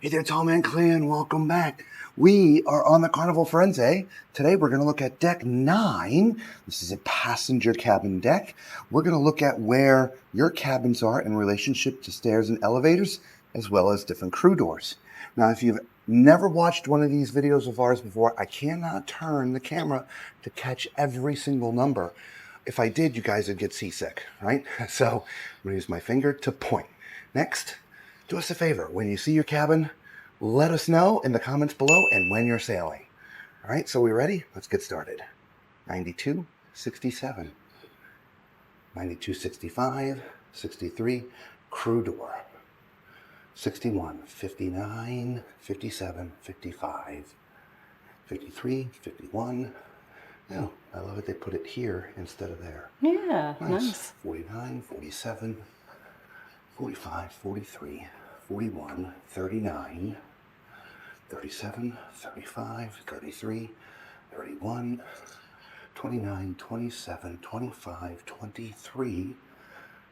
Hey there, Tom and Clan. Welcome back. We are on the Carnival Firenze. Today we're going to look at deck 9. This is a passenger cabin deck. We're going to look at where your cabins are in relationship to stairs and elevators, as well as different crew doors. Now, if you've never watched one of these videos of ours before, I cannot turn the camera to catch every single number. If I did, you guys would get seasick, right? So I'm going to use my finger to point. Next. Do us a favor. When you see your cabin, let us know in the comments below and when you're sailing. All right, so we ready? Let's get started. 9267, 9265, 63, crew door. 61, 59, 57, 55, 53, 51. Oh, I love it. They put it here instead of there. Yeah, nice. 49, 47, 45, 43, 41, 39, 37, 35, 33, 31, 29, 27, 25, 23,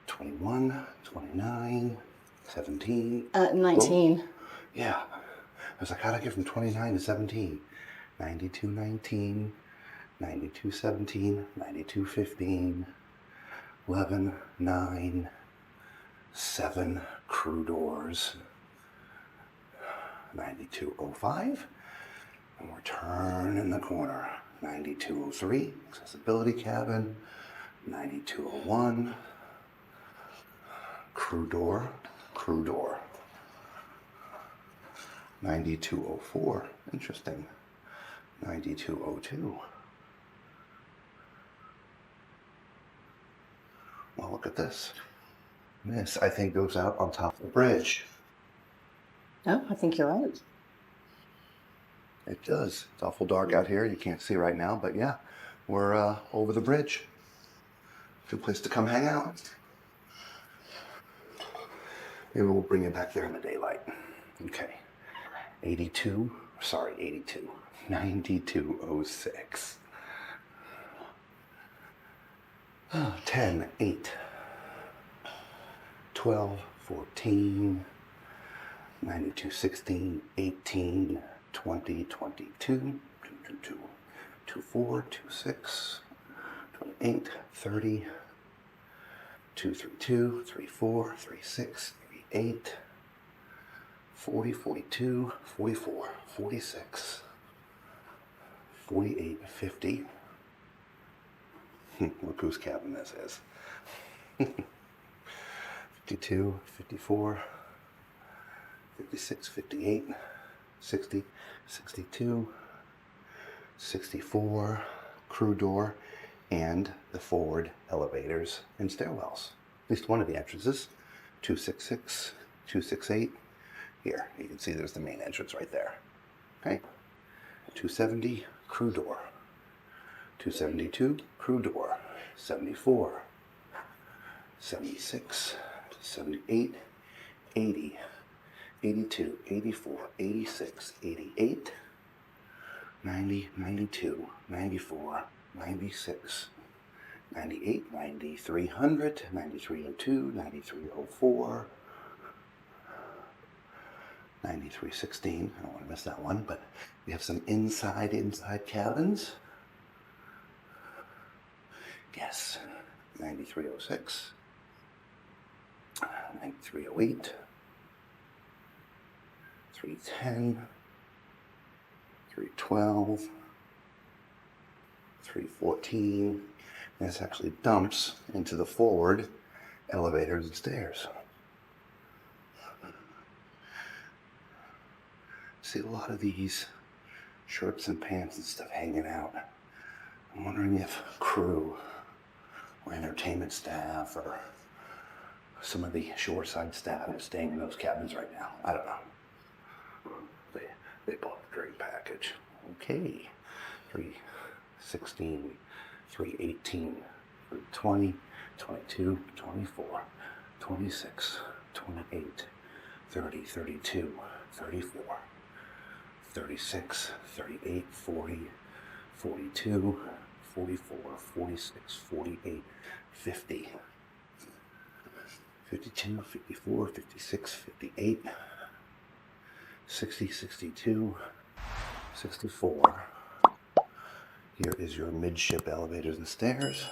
21, 29, 17. 19. Whoa. Yeah. I was like, how'd I get from 29 to 17? 92, 19, 92, 17, 92, 15, 11, 9, 7 crew doors, 9205, and we're turning the corner. 9203, accessibility cabin, 9201, crew door, 9204, interesting, 9202. Well, look at this. This, I think, goes out on top of the bridge. Oh, I think you're right. It does. It's awful dark out here. You can't see right now, but yeah, we're over the bridge. Good place to come hang out. Maybe we'll bring you back there in the daylight. Okay. 9206. 10, 8, 12, 14, 92, 16, 18, 20, 22, 22, 24, 26, 28, 30, 232, 34, 36, 38, 40, 42, 44, 46, 48, 50. Look whose cabin this is. 52, 54, 56, 58, 60, 62, 64, crew door, and the forward elevators and stairwells. At least one of the entrances. 266, 268. Here, you can see there's the main entrance right there. Okay. 270, crew door. 272, crew door. 74, 76, 78, 80, 82, 84, 86, 88, 90, 92, 94, 96, 98, 9300, 9302, 9304, 9316. I don't want to miss that one, but we have some inside cabins. Yes, 9306, 9308, 310, 312, 314. And this actually dumps into the forward elevators and stairs. See a lot of these shirts and pants and stuff hanging out. I'm wondering if crew or entertainment staff or some of the shoreside staff is staying in those cabins right now. I don't know. They bought the great package. Okay. 316, 318, 320, 22, 24, 26, 28, 30, 32, 34, 36, 38, 40, 42, 44, 46, 48, 50, 52, 54, 56, 58, 60, 62, 64. Here is your midship elevators and stairs.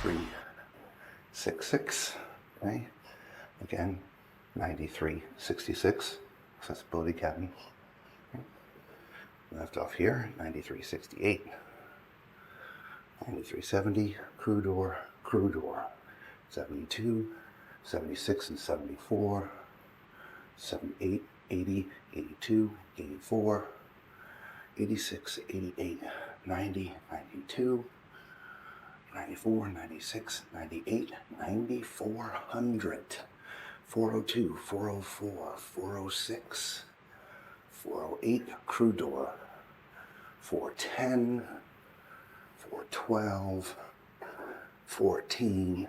366. Okay. Again, 9366. Accessibility cabin. Okay. Left off here, 9368. 9370. Crew door. Crew door. 72, 76 and 74. 78, 80, 82, 84. 86, 88, 90, 92, 94, 96, 98, 9400, 402, 404, 406, 408, crew door, 410, 412, 14,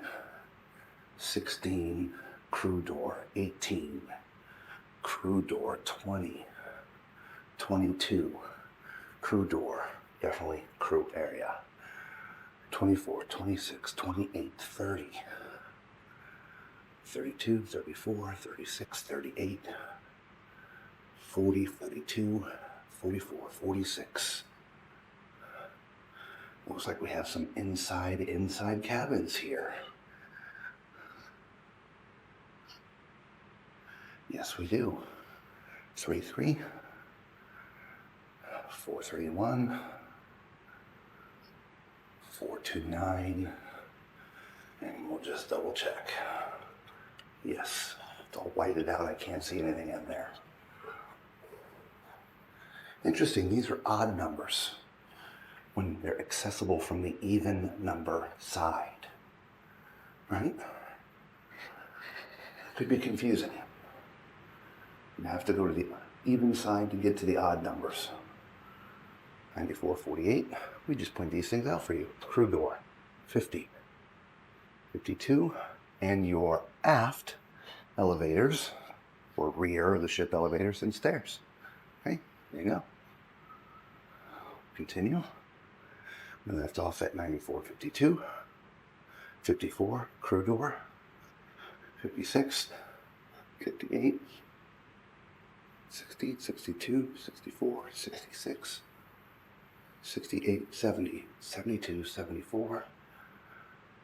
16, crew door, 18, crew door, 20, 22, crew door, definitely crew area. 24, 26, 28, 30, 32, 34, 36, 38, 40, 42, 44, 46. Looks like we have some inside cabins here. Yes, we do. 33, 431, 429, and we'll just double check. Yes, it's all whited out. I can't see anything in there. Interesting, these are odd numbers when they're accessible from the even number side, right? Could be confusing. You have to go to the even side to get to the odd numbers. 94, 48. We just point these things out for you. Crew door, 50, 52, and your aft elevators, or rear of the ship elevators and stairs. Okay, there you go. Continue. We left off at 94, 52, 54, crew door, 56, 58, 60, 62, 64, 66, 68, 70, 72, 74,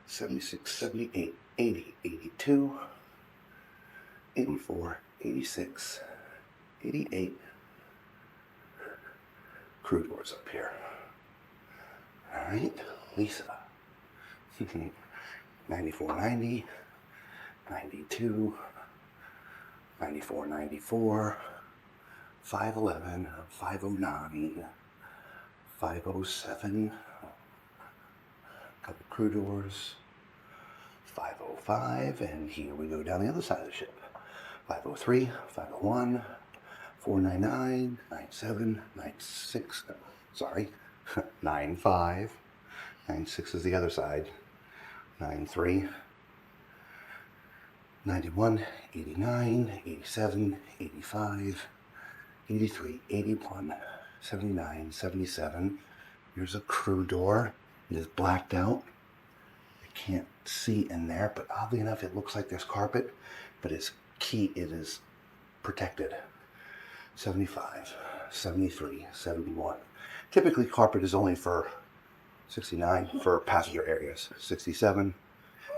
76, 78, 80, 82, 84, 86, 88. Crew doors up here. All right, Lisa. 94, 90, 92, 94, 94, 511, 509, 507, couple crew doors, 505, and here we go down the other side of the ship. 503, 501, 499, 97, 96, sorry, 95, 96 is the other side, 93, 91, 89, 87, 85, 83, 81, 79, 77. Here's a crew door. It is blacked out. I can't see in there, but oddly enough, it looks like there's carpet, but it's key, it is protected. 75, 73, 71. Typically, carpet is only for 69 for passenger areas. 67,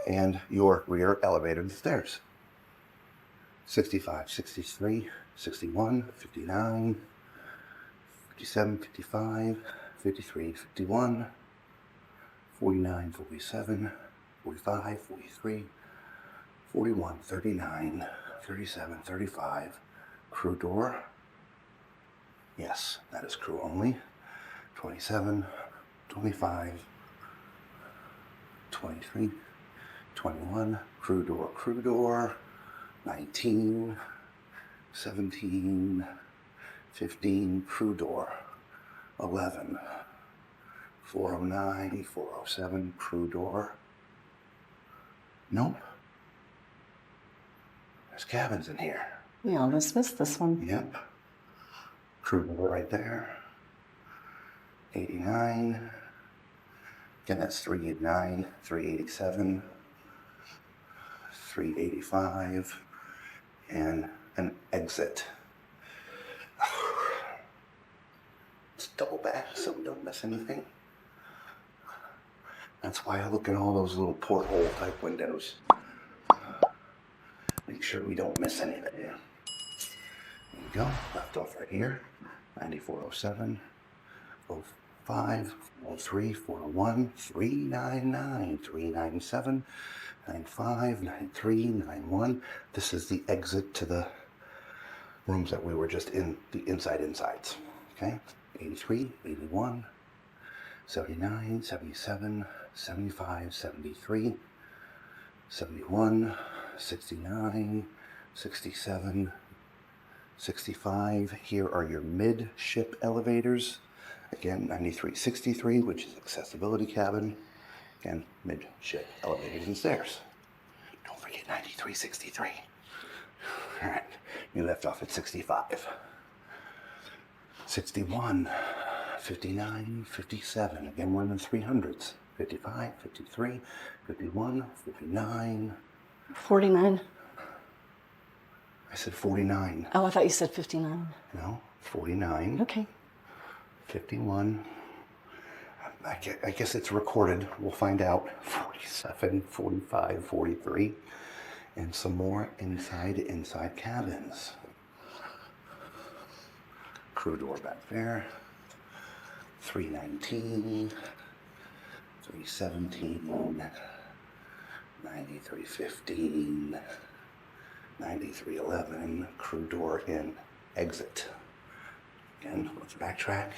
and your rear elevator and stairs. 65, 63, 61, 59, 57, 55, 53, 51, 49, 47, 45, 43, 41, 39, 37, 35. Crew door. Yes, that is crew only. 27, 25, 23, 21. Crew door. 19, 17, 15, crew door, 11, 409, 407, crew door. Nope. There's cabins in here. We almost missed this one. Yep. Crew door right there. 89. Again, that's 389, 387, 385, and an exit. double back so we don't miss anything. That's why I look at all those little porthole type windows. Make sure we don't miss anything. There you go, left off right here. 9407, 05, 03, 401, 399, 397, 95, 93, 91. This is the exit to the rooms that we were just in, the insides. Okay, 83, 81, 79, 77, 75, 73, 71, 69, 67, 65. Here are your midship elevators. Again, 9363, which is accessibility cabin. Again, midship elevators and stairs. Don't forget 9363. All right, you left off at 65. 61, 59, 57. Again, we're in the 300s. 55, 53, 51, 59. 49. I said 49. Oh, I thought you said 59. No, 49. Okay. 51. I guess it's recorded. We'll find out. 47, 45, 43. And some more inside cabins. Crew door back there. 319. 317. 9315. 9311, crew door in, exit. Again, let's backtrack.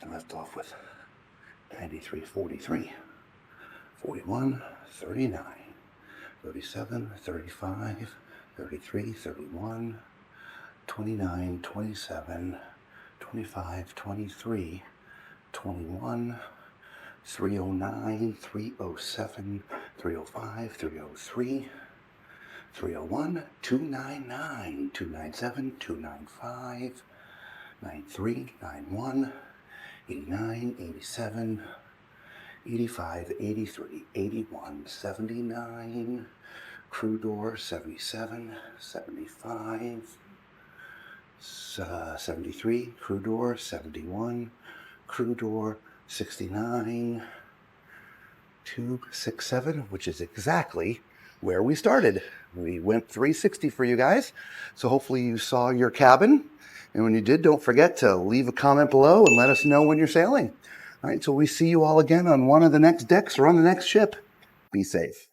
I left off with 9343, 41, 39, 37, 35, 33, 31, 29, 27, 25, 23, 21, 309, 307, 305, 303, 301, 299, 297, 295, 93, 91, 89, 87, 85, 83, 81, 79, crew door 77, 75, 73, crew door 71, crew door 69, 267, which is exactly where we started. We went 360 for you guys, so hopefully you saw your cabin, and when you did, don't forget to leave a comment below and let us know when you're sailing. All right, so we see you all again on one of the next decks or on the next ship. Be safe.